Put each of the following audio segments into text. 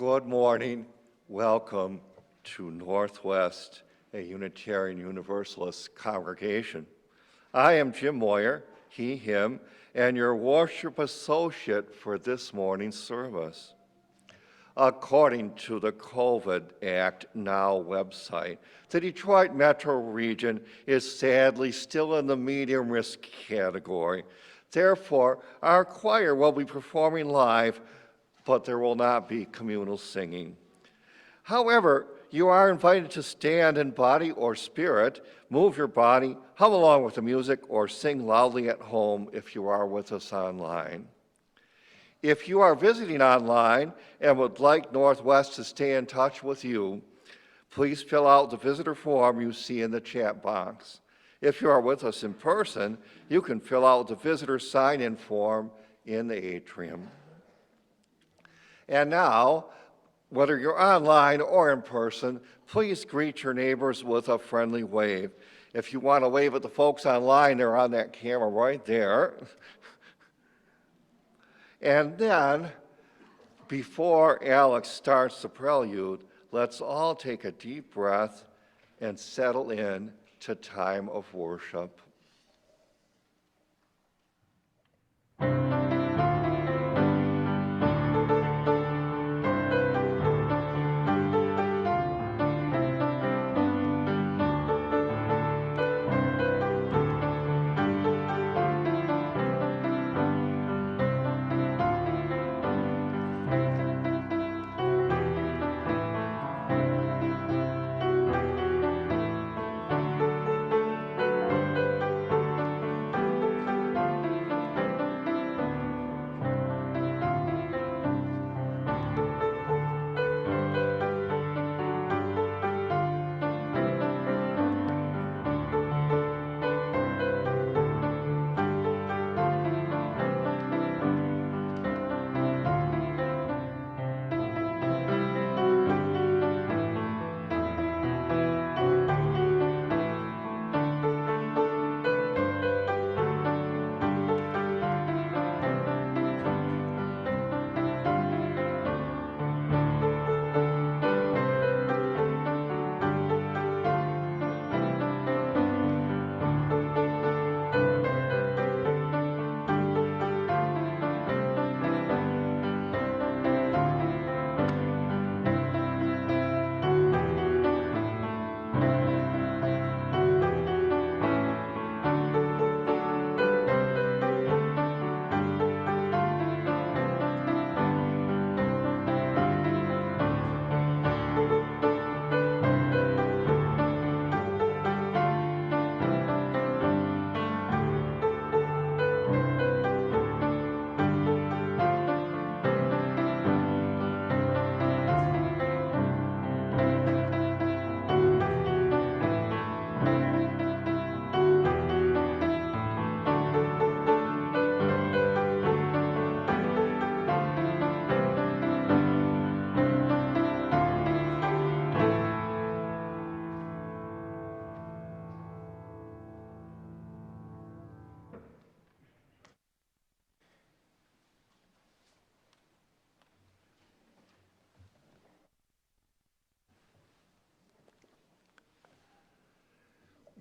Good morning. Welcome to Northwest, a Unitarian Universalist congregation. I am Jim Moyer, he, him, and your worship associate for this morning's service. According to the COVID Act Now website, the Detroit metro region is sadly still in the medium risk category. Therefore, our choir will be performing live, but there will not be communal singing. However, you are invited to stand in body or spirit, move your body, hum along with the music, or sing loudly at home if you are with us online. If you are visiting online and would like Northwest to stay in touch with you, please fill out the visitor form you see in the chat box. If you are with us in person, you can fill out the visitor sign-in form in the atrium. And now, whether you're online or in person, please greet your neighbors with a friendly wave. If you want to wave at the folks online, they're on that camera right there. And then, before Alex starts the prelude, let's all take a deep breath and settle in to time of worship.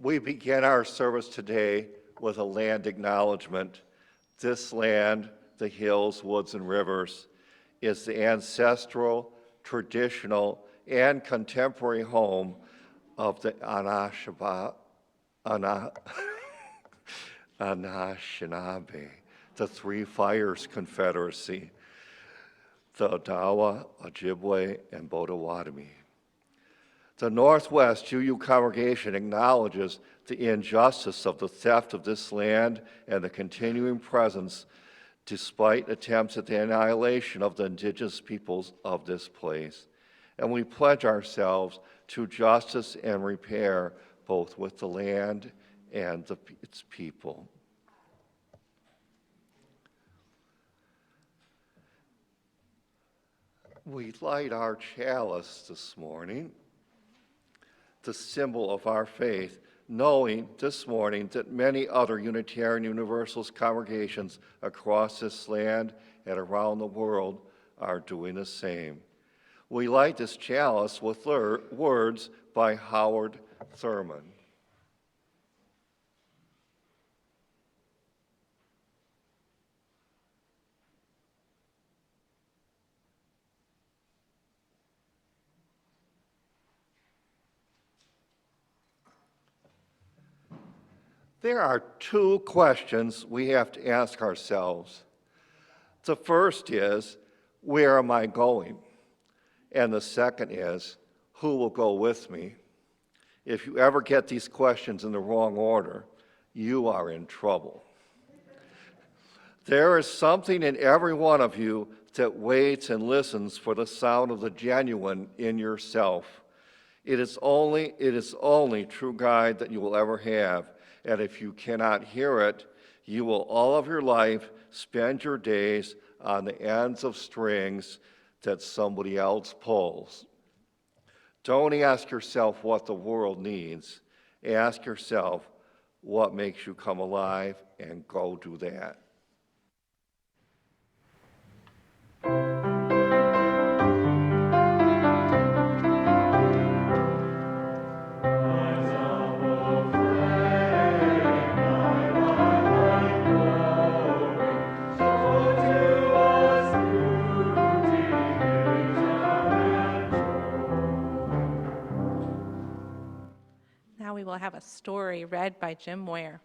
We begin our service today with a land acknowledgement. This land, the hills, woods, and rivers, is the ancestral, traditional, and contemporary home of the Anishinaabe, the Three Fires Confederacy, the Odawa, Ojibwe, and Potawatomi. The Northwest UU congregation acknowledges the injustice of the theft of this land and the continuing presence, despite attempts at the annihilation of the indigenous peoples of this place. And we pledge ourselves to justice and repair, both with the land and its people. We light our chalice this morning, the symbol of our faith, knowing this morning that many other Unitarian Universalist congregations across this land and around the world are doing the same. We light this chalice with words by Howard Thurman. There are two questions we have to ask ourselves. The first is, where am I going? And the second is, who will go with me? If you ever get these questions in the wrong order, you are in trouble. There is something in every one of you that waits and listens for the sound of the genuine in yourself. It is only true guide that you will ever have. And if you cannot hear it, you will all of your life spend your days on the ends of strings that somebody else pulls. Don't ask yourself what the world needs. Ask yourself what makes you come alive, and go do that. Now we will have a story read by Jim Moyer.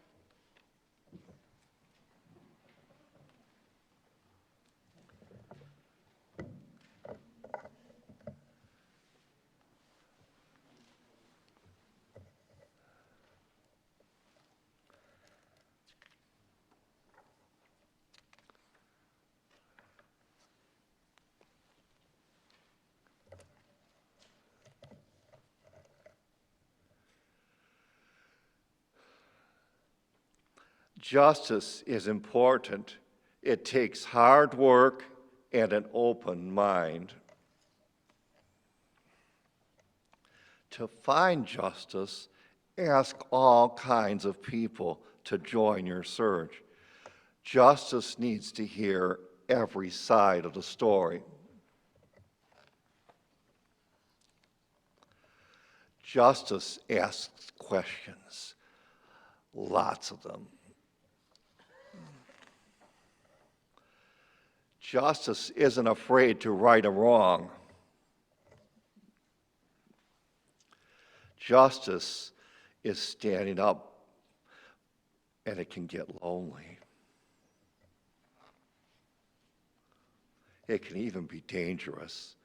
Justice is important. It takes hard work and an open mind. To find justice, ask all kinds of people to join your search. Justice needs to hear every side of the story. Justice asks questions, lots of them. Justice isn't afraid to right a wrong. Justice is standing up, and it can get lonely. It can even be dangerous,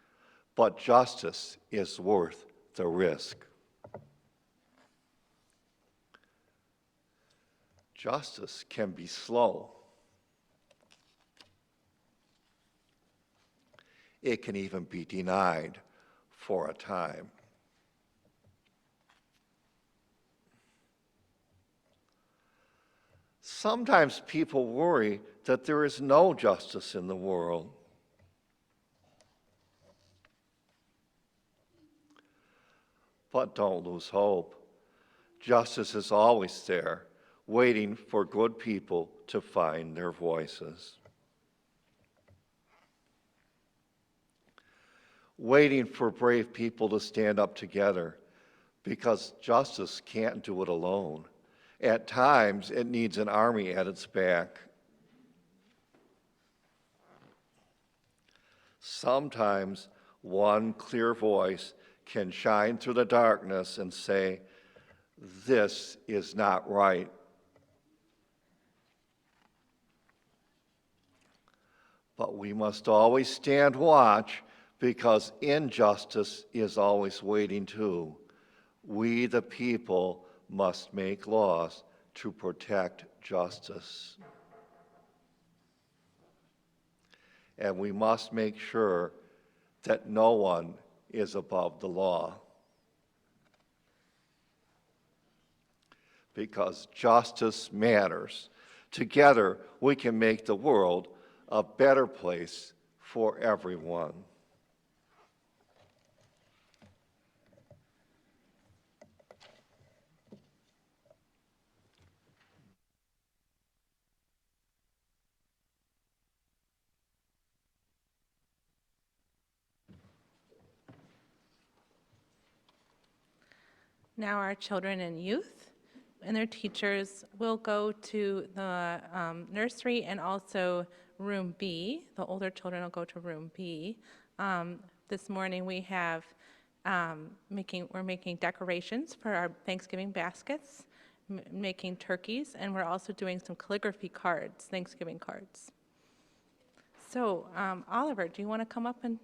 but justice is worth the risk. Justice can be slow. It can even be denied for a time. Sometimes people worry that there is no justice in the world. But don't lose hope. Justice is always there, waiting for good people to find their voices. Waiting for brave people to stand up together, because justice can't do it alone. At times, it needs an army at its back. Sometimes, one clear voice can shine through the darkness and say, "This is not right." But we must always stand watch, because injustice is always waiting too. We, the people, must make laws to protect justice. And we must make sure that no one is above the law. Because justice matters. Together, we can make the world a better place for everyone. Now our children and youth and their teachers will go to the nursery and also room B. The older children will go to room B. This morning we have we're making decorations for our Thanksgiving baskets, making turkeys, and we're also doing some calligraphy cards, Thanksgiving cards. So, Oliver, do you want to come up and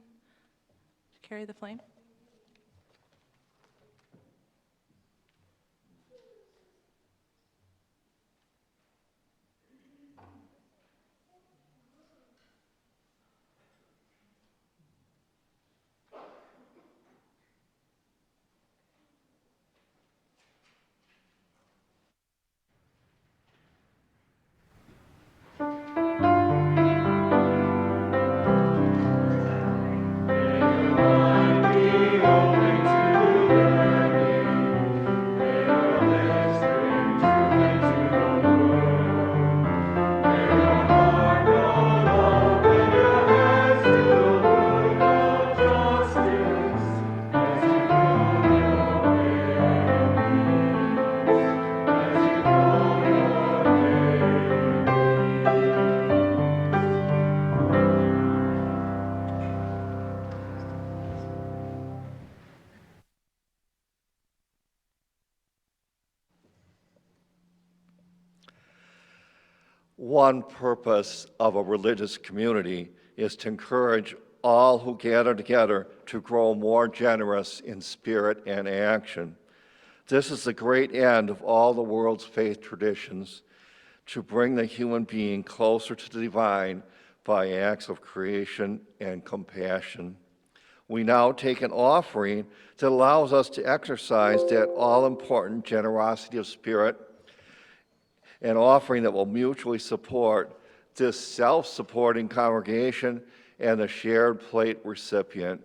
carry the flame? One purpose of a religious community is to encourage all who gather together to grow more generous in spirit and action. This is the great end of all the world's faith traditions, to bring the human being closer to the divine by acts of creation and compassion. We now take an offering that allows us to exercise that all-important generosity of spirit, an offering that will mutually support this self-supporting congregation and the shared plate recipient.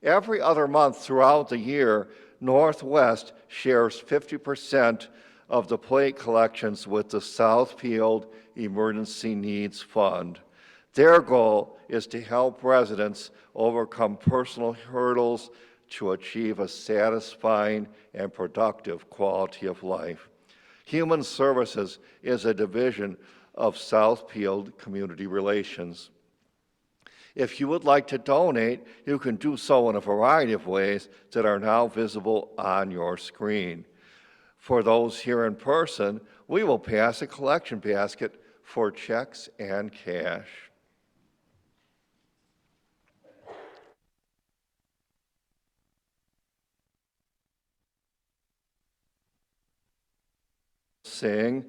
Every other month throughout the year, Northwest shares 50% of the plate collections with the Southfield Emergency Needs Fund. Their goal is to help residents overcome personal hurdles to achieve a satisfying and productive quality of life. Human Services is a division of Southfield Community Relations. If you would like to donate, you can do so in a variety of ways that are now visible on your screen. For those here in person, we will pass a collection basket for checks and cash. Sing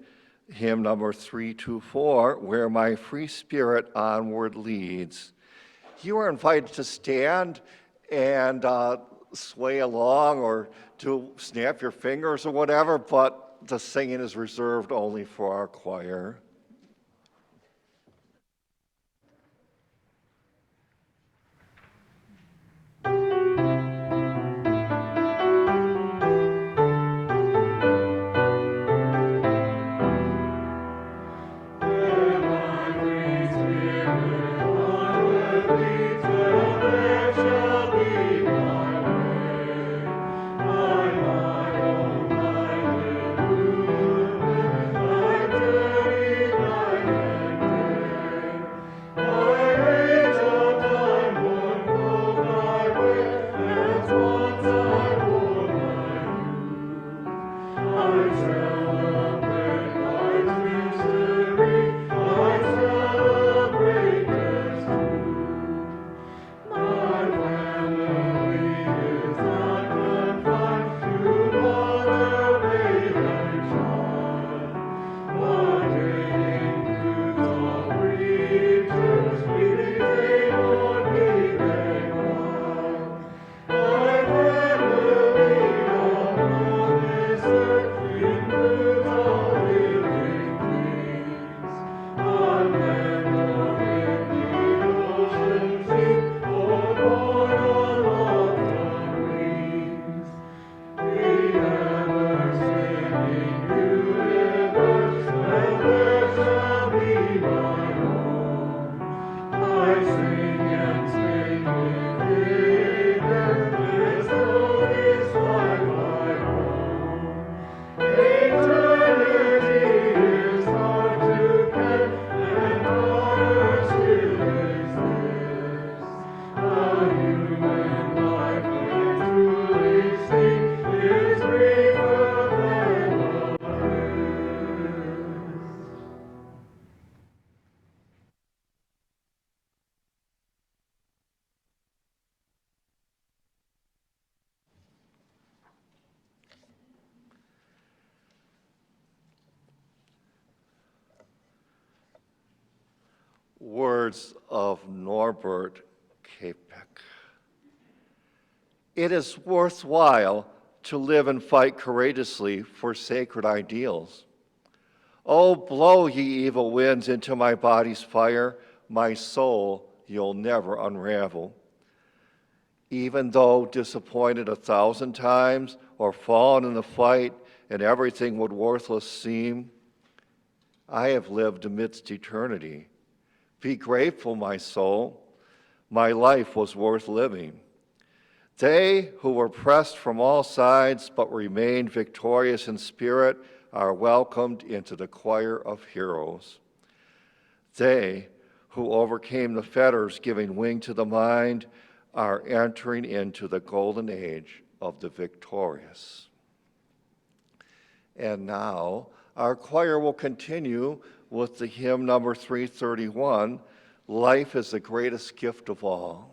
hymn number 324, Where My Free Spirit Onward Leads. You are invited to stand and sway along or to snap your fingers or whatever, but the singing is reserved only for our choir. words of Norbert Capek. It is worthwhile to live and fight courageously for sacred ideals. Oh, blow, ye evil winds, into my body's fire, my soul you'll never unravel. Even though disappointed 1,000 times or fallen in the fight and everything would worthless seem, I have lived amidst eternity. Be grateful, my soul. My life was worth living. They who were pressed from all sides but remained victorious in spirit are welcomed into the choir of heroes. They who overcame the fetters giving wing to the mind are entering into the golden age of the victorious. And now, our choir will continue with the hymn number 331, Life is the Greatest Gift of All.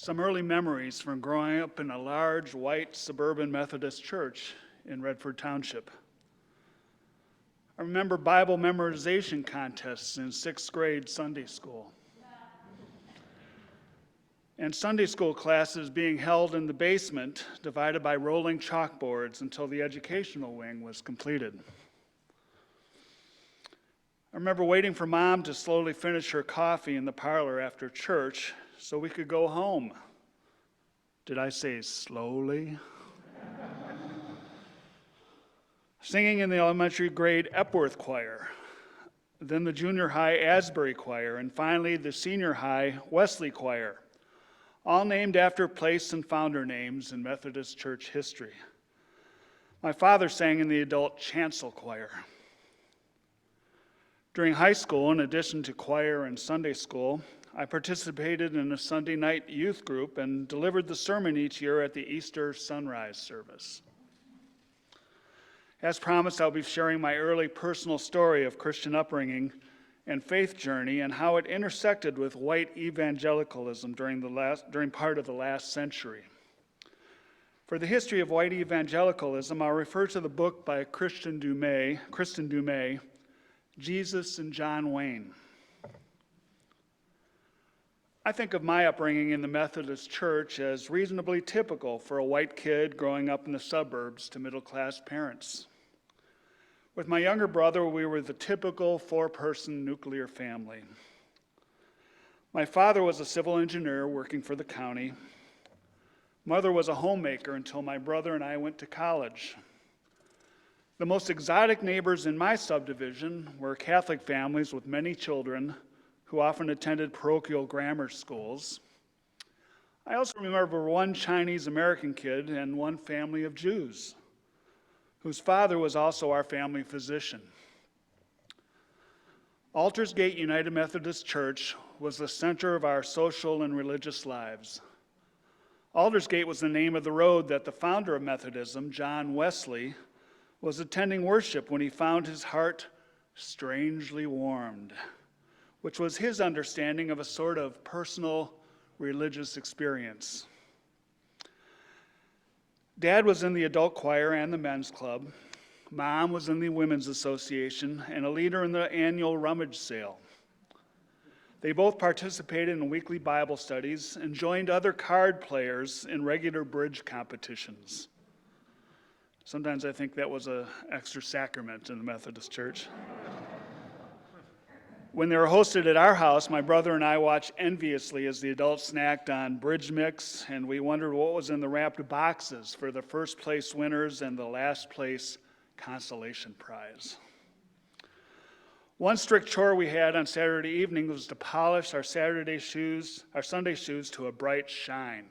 Some early memories from growing up in a large white suburban Methodist church in Redford Township. I remember Bible memorization contests in 6th grade Sunday school. And Sunday school classes being held in the basement, divided by rolling chalkboards until the educational wing was completed. I remember waiting for Mom to slowly finish her coffee in the parlor after church so we could go home. Did I say slowly? Singing in the elementary grade Epworth Choir, then the junior high Asbury Choir, and finally the senior high Wesley Choir, all named after place and founder names in Methodist church history. My father sang in the adult chancel choir. During high school, in addition to choir and Sunday school, I participated in a Sunday night youth group and delivered the sermon each year at the Easter sunrise service. As promised, I'll be sharing my early personal story of Christian upbringing and faith journey and how it intersected with white evangelicalism during part of the last century. For the history of white evangelicalism, I'll refer to the book by Kristin Du Mez, Jesus and John Wayne. I think of my upbringing in the Methodist Church as reasonably typical for a white kid growing up in the suburbs to middle-class parents. With my younger brother, we were the typical 4-person nuclear family. My father was a civil engineer working for the county. Mother was a homemaker until my brother and I went to college. The most exotic neighbors in my subdivision were Catholic families with many children who often attended parochial grammar schools. I also remember one Chinese American kid and one family of Jews, whose father was also our family physician. Aldersgate United Methodist Church was the center of our social and religious lives. Aldersgate was the name of the road that the founder of Methodism, John Wesley, was attending worship when he found his heart strangely warmed, which was his understanding of a sort of personal religious experience. Dad was in the adult choir and the men's club. Mom was in the women's association and a leader in the annual rummage sale. They both participated in weekly Bible studies and joined other card players in regular bridge competitions. Sometimes I think that was an extra sacrament in the Methodist Church. When they were hosted at our house, my brother and I watched enviously as the adults snacked on bridge mix, and we wondered what was in the wrapped boxes for the first place winners and the last place consolation prize. One strict chore we had on Saturday evening was to polish our Sunday shoes to a bright shine.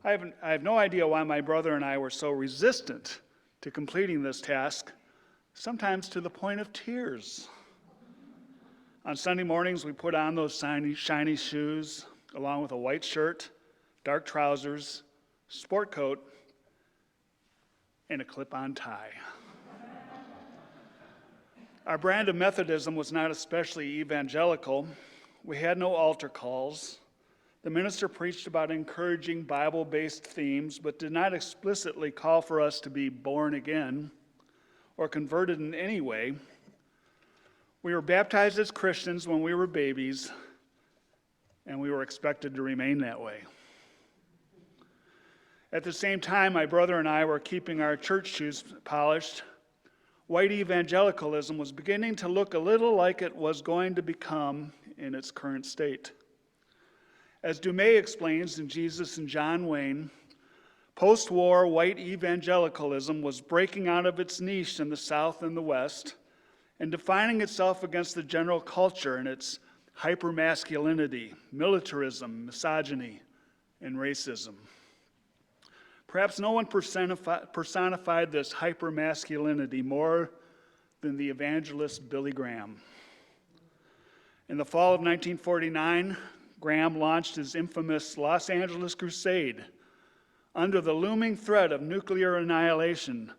I have no idea why my brother and I were so resistant to completing this task, sometimes to the point of tears. On Sunday mornings, we put on those shiny shoes, along with a white shirt, dark trousers, sport coat, and a clip-on tie. Our brand of Methodism was not especially evangelical. We had no altar calls. The minister preached about encouraging Bible-based themes, but did not explicitly call for us to be born again or converted in any way. We were baptized as Christians when we were babies, and we were expected to remain that way. At the same time, my brother and I were keeping our church shoes polished. White Evangelicalism was beginning to look a little like it was going to become in its current state. As Du Mez explains in Jesus and John Wayne, post-war white evangelicalism was breaking out of its niche in the South and the West and defining itself against the general culture in its hypermasculinity, militarism, misogyny, and racism. Perhaps no one personified this hypermasculinity more than the evangelist Billy Graham. In the fall of 1949, Graham launched his infamous Los Angeles Crusade under the looming threat of nuclear annihilation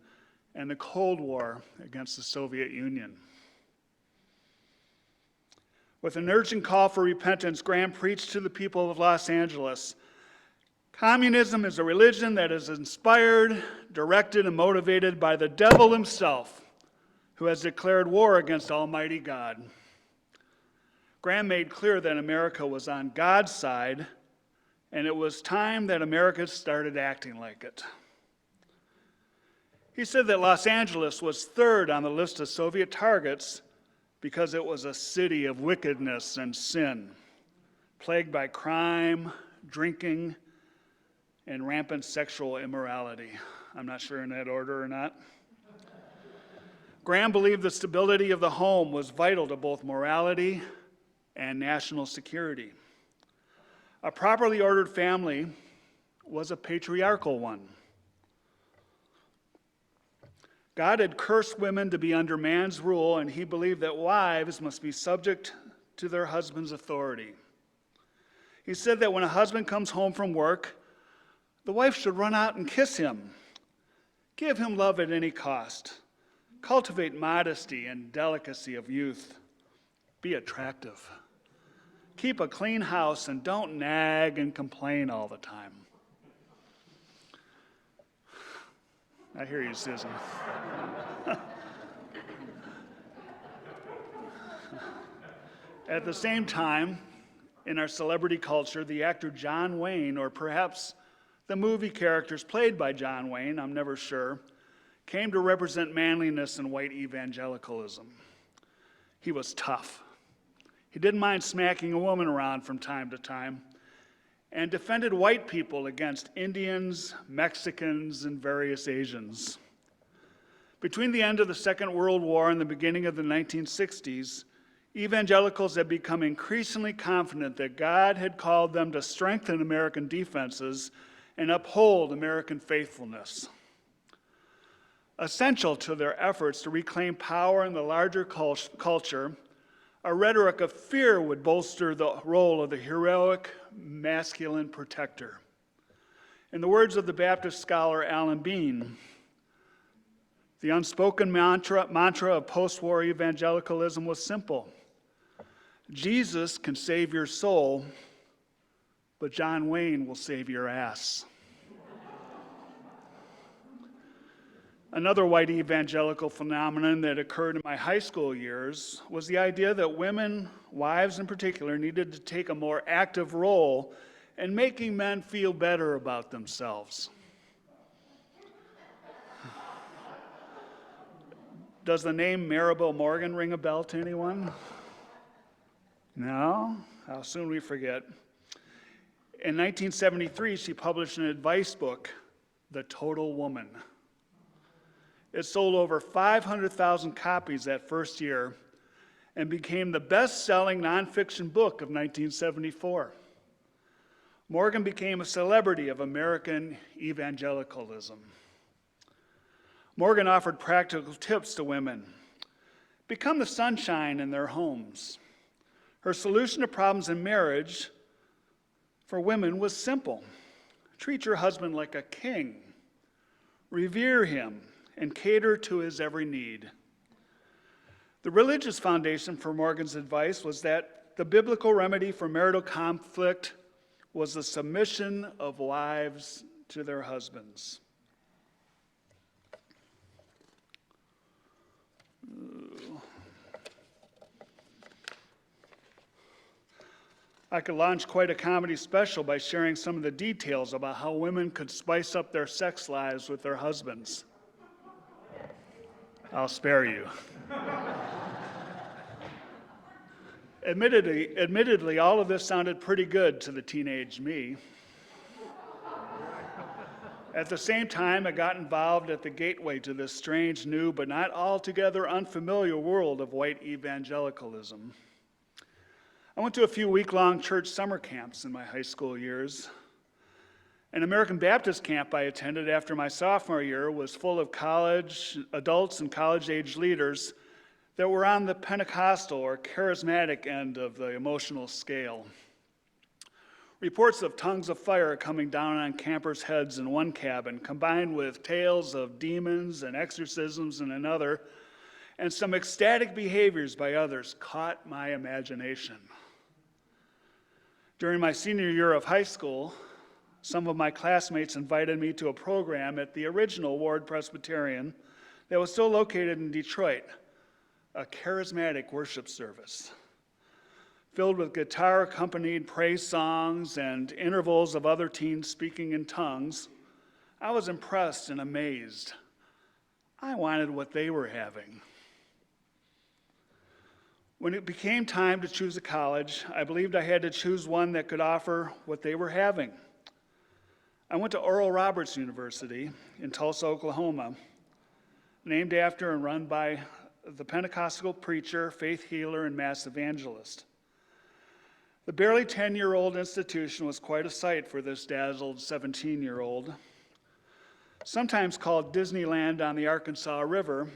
and the Cold War against the Soviet Union. With an urgent call for repentance, Graham preached to the people of Los Angeles, "Communism is a religion that is inspired, directed, and motivated by the devil himself, who has declared war against Almighty God." Graham made clear that America was on God's side, and it was time that America started acting like it. He said that Los Angeles was third on the list of Soviet targets because it was a city of wickedness and sin, plagued by crime, drinking, and rampant sexual immorality. I'm not sure in that order or not. Graham believed the stability of the home was vital to both morality and national security. A properly ordered family was a patriarchal one. God had cursed women to be under man's rule, and he believed that wives must be subject to their husband's authority. He said that when a husband comes home from work, the wife should run out and kiss him. Give him love at any cost. Cultivate modesty and delicacy of youth. Be attractive. Keep a clean house and don't nag and complain all the time. I hear you, Susan. At the same time, in our celebrity culture, the actor John Wayne, or perhaps the movie characters played by John Wayne, I'm never sure, came to represent manliness and white evangelicalism. He was tough. He didn't mind smacking a woman around from time to time, and defended white people against Indians, Mexicans, and various Asians. Between the end of the Second World War and the beginning of the 1960s, evangelicals had become increasingly confident that God had called them to strengthen American defenses and uphold American faithfulness. Essential to their efforts to reclaim power in the larger culture, a rhetoric of fear would bolster the role of the heroic masculine protector. In the words of the Baptist scholar Alan Bean, the unspoken mantra of post-war evangelicalism was simple. Jesus can save your soul, but John Wayne will save your ass. Another white evangelical phenomenon that occurred in my high school years was the idea that women, wives in particular, needed to take a more active role in making men feel better about themselves. Does the name Maribel Morgan ring a bell to anyone? No? How soon we forget. In 1973, she published an advice book, The Total Woman. It sold over 500,000 copies that first year and became the best-selling nonfiction book of 1974. Morgan became a celebrity of American evangelicalism. Morgan offered practical tips to women. Become the sunshine in their homes. Her solution to problems in marriage for women was simple. Treat your husband like a king. Revere him and cater to his every need. The religious foundation for Morgan's advice was that the biblical remedy for marital conflict was the submission of wives to their husbands. I could launch quite a comedy special by sharing some of the details about how women could spice up their sex lives with their husbands. I'll spare you. Admittedly, all of this sounded pretty good to the teenage me. At the same time, I got involved at the gateway to this strange, new, but not altogether unfamiliar world of white evangelicalism. I went to a few week-long church summer camps in my high school years. An American Baptist camp I attended after my sophomore year was full of college adults and college-age leaders that were on the Pentecostal or charismatic end of the emotional scale. Reports of tongues of fire coming down on campers' heads in one cabin, combined with tales of demons and exorcisms in another, and some ecstatic behaviors by others, caught my imagination. During my senior year of high school, some of my classmates invited me to a program at the original Ward Presbyterian that was still located in Detroit, a charismatic worship service filled with guitar-accompanied praise songs and intervals of other teens speaking in tongues. I was impressed and amazed. I wanted what they were having. When it became time to choose a college, I believed I had to choose one that could offer what they were having. I went to Oral Roberts University in Tulsa, Oklahoma, named after and run by the Pentecostal preacher, faith healer, and mass evangelist. The barely 10-year-old institution was quite a sight for this dazzled 17-year-old. Sometimes called Disneyland on the Arkansas River,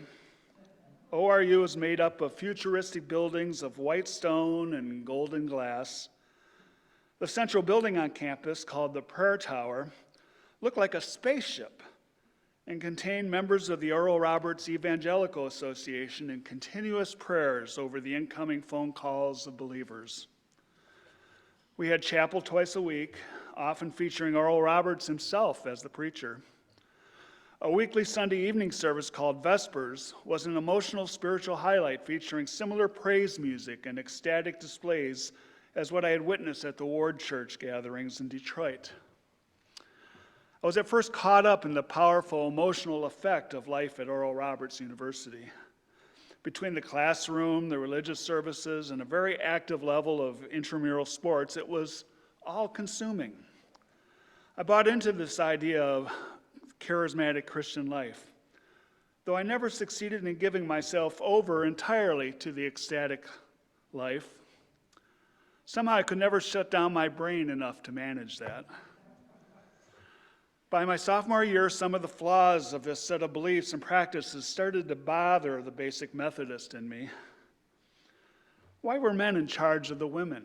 ORU is made up of futuristic buildings of white stone and golden glass. The central building on campus, called the Prayer Tower, looked like a spaceship and contained members of the Oral Roberts Evangelical Association in continuous prayers over the incoming phone calls of believers. We had chapel twice a week, often featuring Oral Roberts himself as the preacher. A weekly Sunday evening service called Vespers was an emotional spiritual highlight featuring similar praise music and ecstatic displays as what I had witnessed at the Ward Church gatherings in Detroit. I was at first caught up in the powerful emotional effect of life at Oral Roberts University. Between the classroom, the religious services, and a very active level of intramural sports, it was all-consuming. I bought into this idea of charismatic Christian life. Though I never succeeded in giving myself over entirely to the ecstatic life, somehow I could never shut down my brain enough to manage that. By my sophomore year, some of the flaws of this set of beliefs and practices started to bother the basic Methodist in me. Why were men in charge of the women?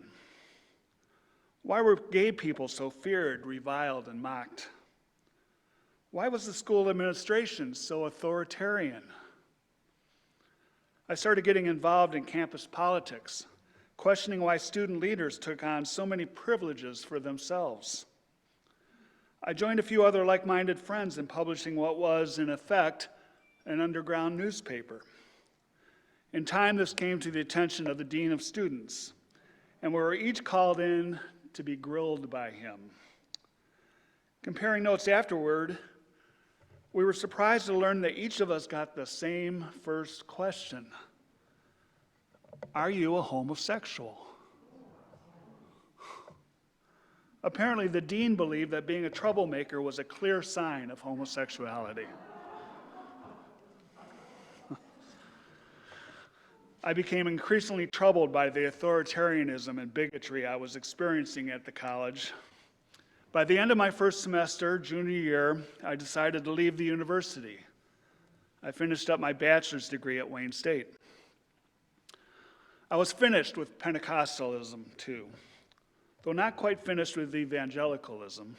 Why were gay people so feared, reviled, and mocked? Why was the school administration so authoritarian? I started getting involved in campus politics, questioning why student leaders took on so many privileges for themselves. I joined a few other like-minded friends in publishing what was, in effect, an underground newspaper. In time, this came to the attention of the dean of students, and we were each called in to be grilled by him. Comparing notes afterward, we were surprised to learn that each of us got the same first question. Are you a homosexual? Apparently, the dean believed that being a troublemaker was a clear sign of homosexuality. I became increasingly troubled by the authoritarianism and bigotry I was experiencing at the college. By the end of my first semester, junior year, I decided to leave the university. I finished up my bachelor's degree at Wayne State. I was finished with Pentecostalism, too, though not quite finished with evangelicalism.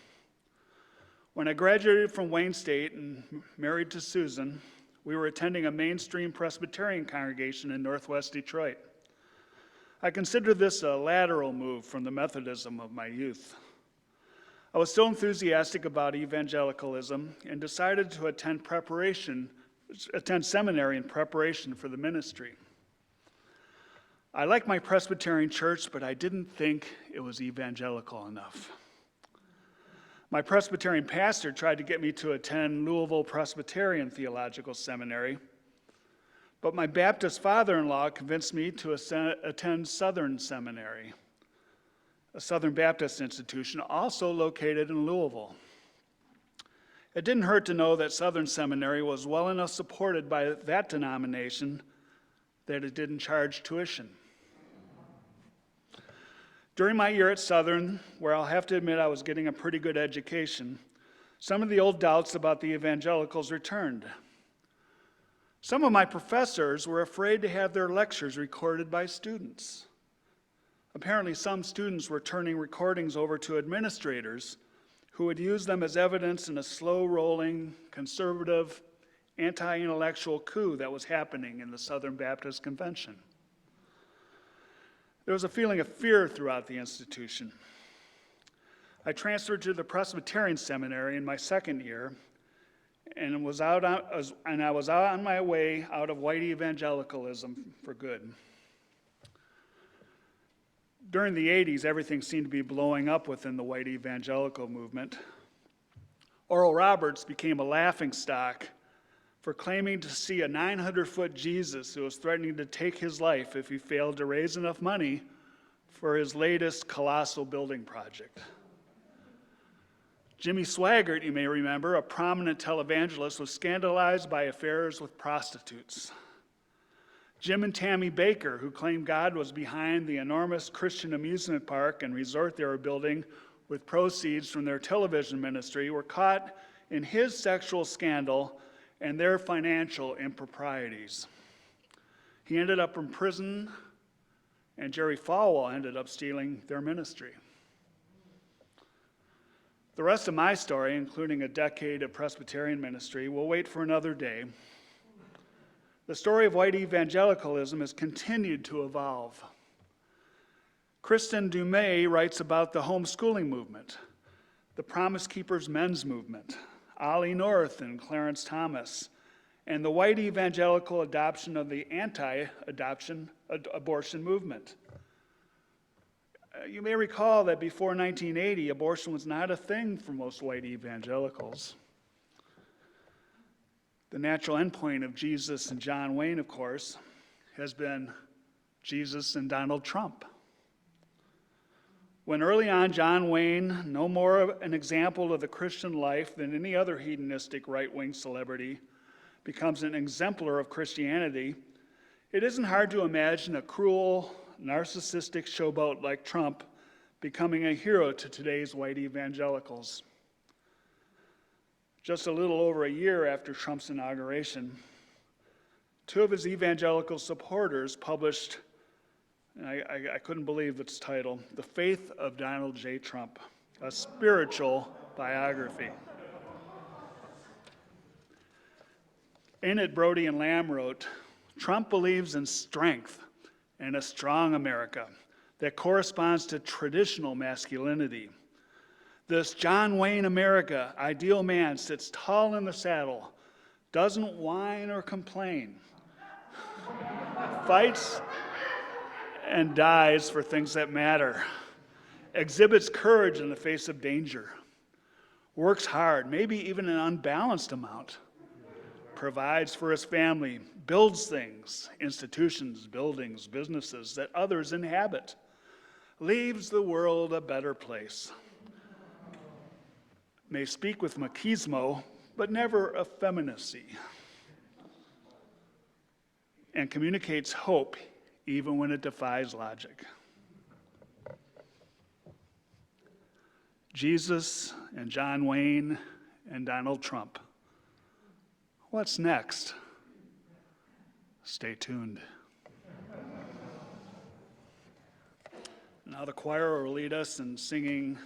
When I graduated from Wayne State and married to Susan, we were attending a mainstream Presbyterian congregation in Northwest Detroit. I considered this a lateral move from the Methodism of my youth. I was still enthusiastic about evangelicalism and decided to attend seminary in preparation for the ministry. I liked my Presbyterian church, but I didn't think it was evangelical enough. My Presbyterian pastor tried to get me to attend Louisville Presbyterian Theological Seminary, but my Baptist father-in-law convinced me to attend Southern Seminary, a Southern Baptist institution also located in Louisville. It didn't hurt to know that Southern Seminary was well enough supported by that denomination that it didn't charge tuition. During my year at Southern, where I'll have to admit I was getting a pretty good education, some of the old doubts about the evangelicals returned. Some of my professors were afraid to have their lectures recorded by students. Apparently, some students were turning recordings over to administrators who would use them as evidence in a slow-rolling, conservative, anti-intellectual coup that was happening in the Southern Baptist Convention. There was a feeling of fear throughout the institution. I transferred to the Presbyterian Seminary in my second year, and I was out on my way out of White Evangelicalism for good. During the 80s, everything seemed to be blowing up within the White Evangelical movement. Oral Roberts became a laughingstock for claiming to see a 900-foot Jesus who was threatening to take his life if he failed to raise enough money for his latest colossal building project. Jimmy Swaggart, you may remember, a prominent televangelist, was scandalized by affairs with prostitutes. Jim and Tammy Baker, who claimed God was behind the enormous Christian amusement park and resort they were building with proceeds from their television ministry, were caught in his sexual scandal and their financial improprieties. He ended up in prison, and Jerry Falwell ended up stealing their ministry. The rest of my story, including a decade of Presbyterian ministry, will wait for another day. The story of white evangelicalism has continued to evolve. Kristin Du Mez writes about the homeschooling movement, the Promise Keepers men's movement, Ollie North and Clarence Thomas, and the white evangelical adoption of the anti-abortion movement. You may recall that before 1980, abortion was not a thing for most white evangelicals. The natural endpoint of Jesus and John Wayne, of course, has been Jesus and Donald Trump. When early on John Wayne, no more an example of the Christian life than any other hedonistic right-wing celebrity, becomes an exemplar of Christianity, it isn't hard to imagine a cruel, narcissistic showboat like Trump becoming a hero to today's white evangelicals. Just a little over a year after Trump's inauguration, two of his evangelical supporters published, and I couldn't believe its title, The Faith of Donald J. Trump, a spiritual biography. In it, Brody and Lamb wrote, Trump believes in strength and a strong America that corresponds to traditional masculinity. This John Wayne America ideal man sits tall in the saddle, doesn't whine or complain, fights and dies for things that matter, exhibits courage in the face of danger, works hard, maybe even an unbalanced amount, provides for his family, builds things, institutions, buildings, businesses that others inhabit, leaves the world a better place. May speak with machismo, but never effeminacy, and communicates hope even when it defies logic. Jesus and John Wayne and Donald Trump. What's next? Stay tuned. Now the choir will lead us in singing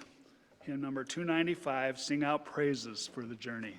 hymn number 295, Sing Out Praises for the Journey.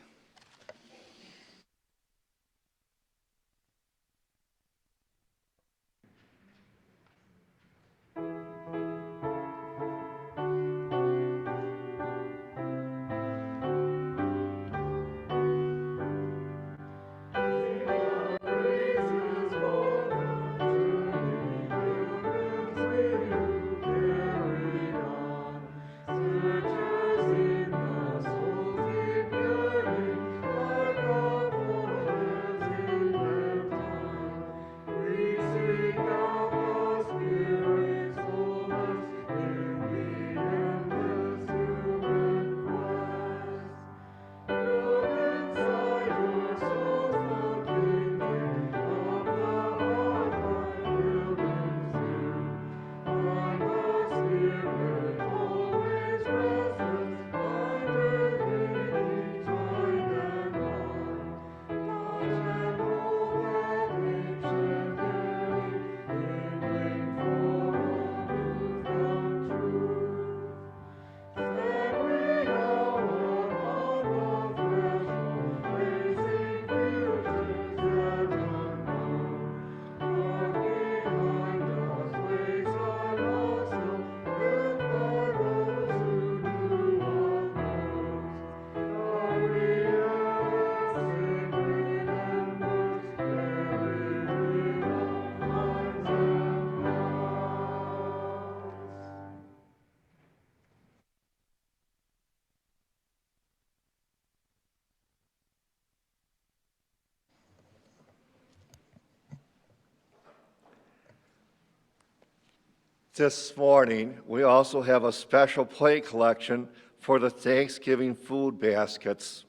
This morning, we also have a special plate collection for the Thanksgiving food baskets.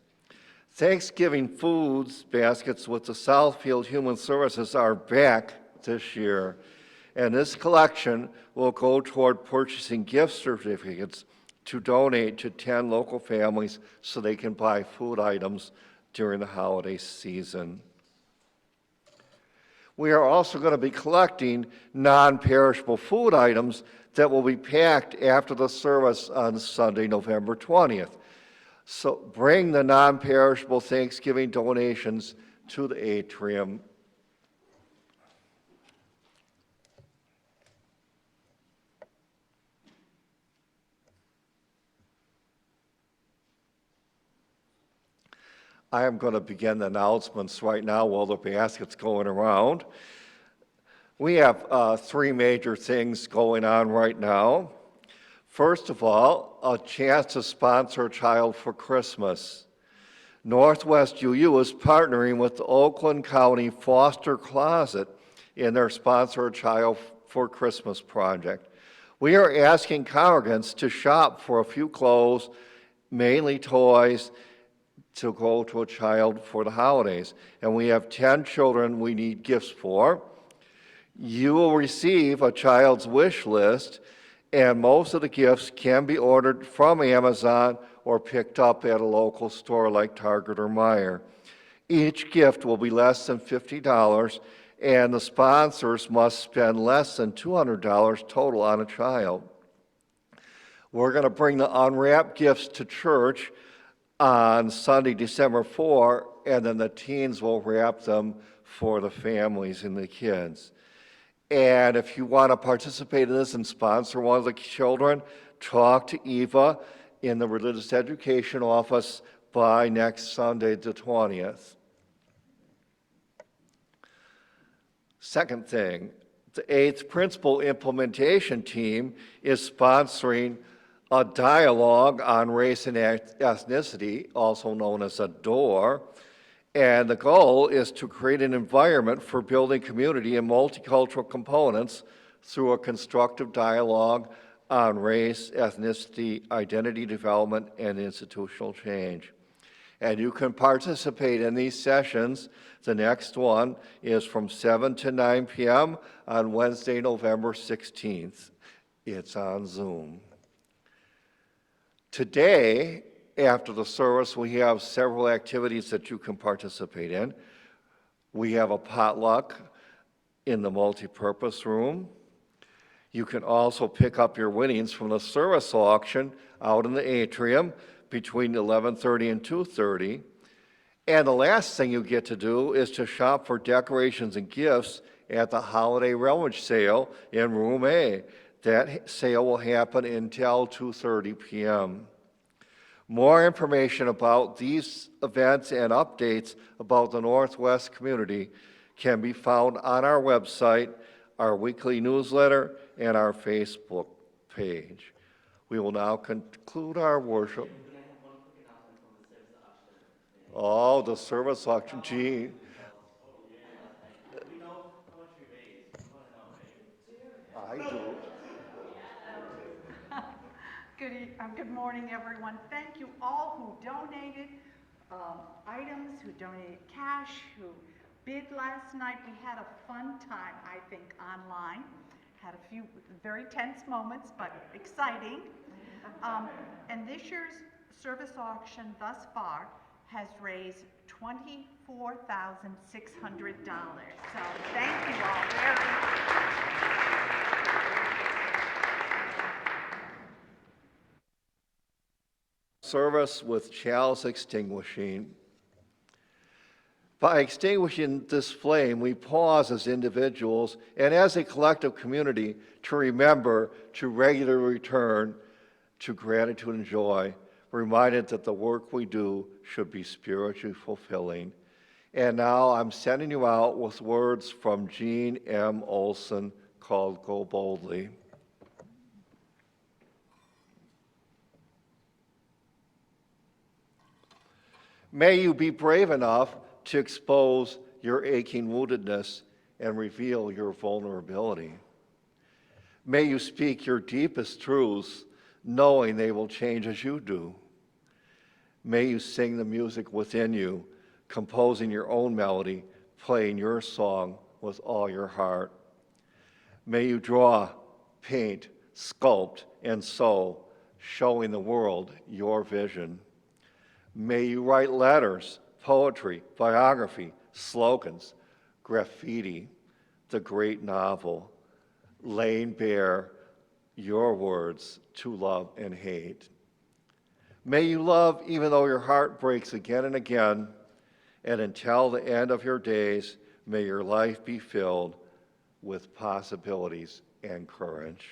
Thanksgiving foods baskets with the Southfield Human Services are back this year, and this collection will go toward purchasing gift certificates to donate to 10 local families so they can buy food items during the holiday season. We are also going to be collecting non-perishable food items that will be packed after the service on Sunday, November 20th. So bring the non-perishable Thanksgiving donations to the atrium. I am going to begin the announcements right now while the basket's going around. We have three major things going on right now. First of all, a chance to sponsor a child for Christmas. Northwest UU is partnering with the Oakland County Foster Closet in their Sponsor a Child for Christmas project. We are asking congregants to shop for a few clothes, mainly toys, to go to a child for the holidays. And we have 10 children we need gifts for. You will receive a child's wish list, and most of the gifts can be ordered from Amazon or picked up at a local store like Target or Meijer. Each gift will be less than $50, and the sponsors must spend less than $200 total on a child. We're going to bring the unwrapped gifts to church on Sunday, December 4, and then the teens will wrap them for the families and the kids. And if you want to participate in this and sponsor one of the children, talk to Eva in the Religious Education office by next Sunday, the 20th. Second thing, the 8th Principal Implementation Team is sponsoring a dialogue on race and ethnicity, also known as a DOOR, and the goal is to create an environment for building community and multicultural components through a constructive dialogue on race, ethnicity, identity development, and institutional change. And you can participate in these sessions. The next one is from 7 to 9 p.m. on Wednesday, November 16th. It's on Zoom. Today, after the service, we have several activities that you can participate in. We have a potluck in the multipurpose room. You can also pick up your winnings from the service auction out in the atrium between 11:30 and 2:30. And the last thing you get to do is to shop for decorations and gifts at the Holiday Rummage Sale in Room A. That sale will happen until 2:30 p.m. More information about these events and updates about the Northwest community can be found on our website, our weekly newsletter, and our Facebook page. We will now conclude our worship. Oh, the service auction, gee. We know how much we raised. We want to know, right? I do. Good morning, everyone. Thank you all who donated items, who donated cash, who bid last night. We had a fun time, I think, online. Had a few very tense moments, but exciting. And this year's service auction thus far has raised $24,600. So thank you all very much. Service with Chalice Extinguishing. By extinguishing this flame, we pause as individuals and as a collective community to remember to regularly return to gratitude and joy, reminded that the work we do should be spiritually fulfilling. And now I'm sending you out with words from Gene M. Olson called Go Boldly. May you be brave enough to expose your aching woundedness and reveal your vulnerability. May you speak your deepest truths, knowing they will change as you do. May you sing the music within you, composing your own melody, playing your song with all your heart. May you draw, paint, sculpt, and sew, showing the world your vision. May you write letters, poetry, biography, slogans, graffiti, the great novel, laying bare your words to love and hate. May you love even though your heart breaks again and again, and until the end of your days, may your life be filled with possibilities and courage.